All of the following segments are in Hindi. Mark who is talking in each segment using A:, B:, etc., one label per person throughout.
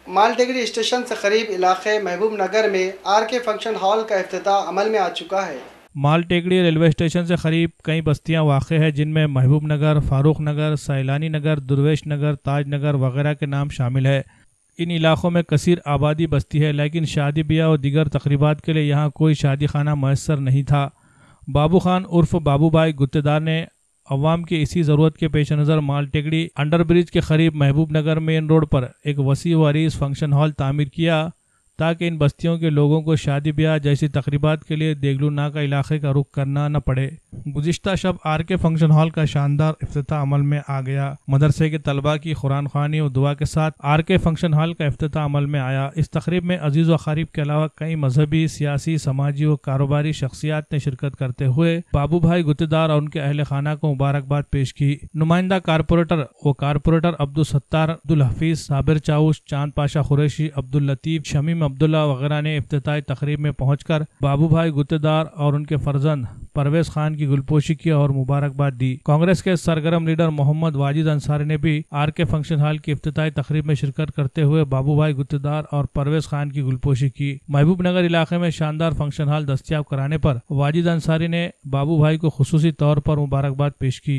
A: मालटेकड़ी स्टेशन से करीब इलाके महबूब नगर में आरके फंक्शन हॉल का इफ्तिताह अमल में आ चुका है।
B: मालटेकड़ी रेलवे स्टेशन से करीब कई बस्तियां वाक़ है, जिनमें महबूब नगर, फारूक नगर, सैलानी नगर, दुर्वेश नगर, ताज नगर वगैरह के नाम शामिल है। इन इलाकों में कसीर आबादी बस्ती है, लेकिन शादी ब्याह और दीगर तकरीबात के लिए यहाँ कोई शादी खाना मैसर नहीं था। बाबू खान उर्फ बाबू भाई गुत्तेदार ने अवाम की इसी ज़रूरत के पेश नज़र मालटेकड़ी अंडर ब्रिज के करीब महबूब नगर मेन रोड पर एक वसी व अरीज़ फंक्शन हॉल तामीर किया, ताकि इन बस्तियों के लोगों को शादी ब्याह जैसी तकरीबात के लिए देगलू नाका इलाके का रुख करना न पड़े। गुज़िश्ता शब आरके फंक्शन हॉल का शानदार इफ्तिताह अमल में आ गया। मदरसे के तलबा की कुरान ख़वानी और दुआ के साथ आरके फंक्शन हॉल का इफ्तिताह अमल में आया। इस तकरीब में अजीज़ व क़रीब के अलावा कई मजहबी, सियासी, समाजी और कारोबारी शख्सियात ने शिरकत करते हुए बाबू भाई गुत्तेदार और उनके अहल खाना को मुबारकबाद पेश की। नुमाइंदा कारपोरेटर अब्दुल सत्तार, अब्दुल हफीज, साबिर चाउस, चांद पाशा कुरैशी, अब्दुल लतीफ़, शमीम अब्दुल्ला वगैरह ने इफ्तिताही तकरीब में पहुंचकर बाबू भाई गुत्तेदार और उनके फर्जंद परवेज खान की गुलपोशी की और मुबारकबाद दी। कांग्रेस के सरगर्म लीडर मोहम्मद वाजिद अंसारी ने भी आरके फंक्शन हॉल की इफ्तिताही तकरीब में शिरकत करते हुए बाबू भाई गुत्तेदार और परवेज खान की गुलपोशी की। महबूब नगर इलाके में शानदार फंक्शन हॉल दस्तयाब कराने पर वाजिद अंसारी ने बाबू भाई को खुसूसी तौर पर मुबारकबाद पेश की।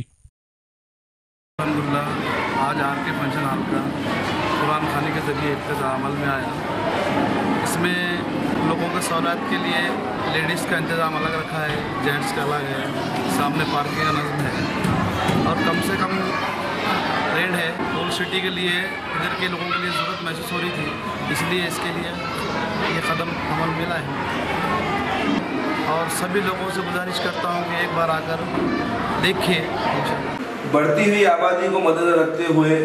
C: आज आरके फंक्शन हॉल का कुरान खानी के जरिए इफ्तिताह अमल में आया। इसमें लोगों के सहूलियत के लिए लेडीज़ का इंतज़ाम अलग रखा है, जेंट्स का अलग है, सामने पार्किंग का नज़म है और कम से कम रेंट है। ओल्ड सिटी के लिए इधर के लोगों के लिए ज़रूरत महसूस हो रही थी, इसलिए इसके लिए ये कदम अमल मिला है और सभी लोगों से गुजारिश करता हूँ कि एक बार आकर देखिए।
D: बढ़ती हुई आबादी को मद्देनजर रखते हुए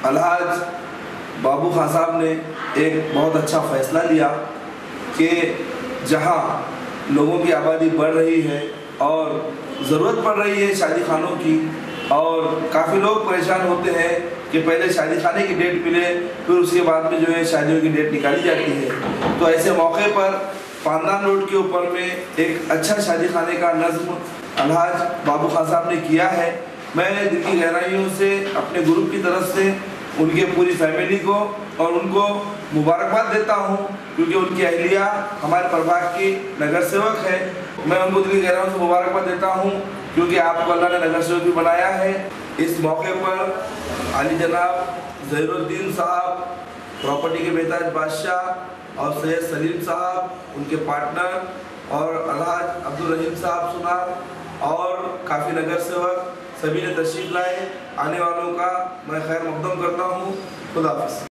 D: अलहाज बाबू खान साहब ने एक बहुत अच्छा फ़ैसला लिया कि जहां लोगों की आबादी बढ़ रही है और ज़रूरत पड़ रही है शादी खानों की और काफ़ी लोग परेशान होते हैं कि पहले शादी खाने की डेट मिले, फिर उसके बाद में जो है शादियों की डेट निकाली जाती है। तो ऐसे मौके पर पांदान रोड के ऊपर में एक अच्छा शादी खाने का नज़्म अलहाज बाबू खान साहब ने किया है। मैं दिल की गहराइयों से अपने ग्रुप की तरफ से उनके पूरी फैमिली को और उनको मुबारकबाद देता हूं, क्योंकि उनकी अहलिया हमारे प्रभाग की नगर सेवक है। मैं उनको दिल की गहराइयों से मुबारकबाद देता हूं, क्योंकि आपको अल्लाह ने नगर सेवक भी बनाया है। इस मौके पर अली जनाब ज़हीरुद्दीन साहब, प्रॉपर्टी के बेताज बादशाह और सैयद सलीम साहब, उनके पार्टनर और अलहाज अब्दुल रहीम साहब सुनार और काफ़ी नगर सेवक सभी ने तशरीफ लाए। आने वालों का मैं खैर मकदम करता हूँ। खुदा हाफ़िज़।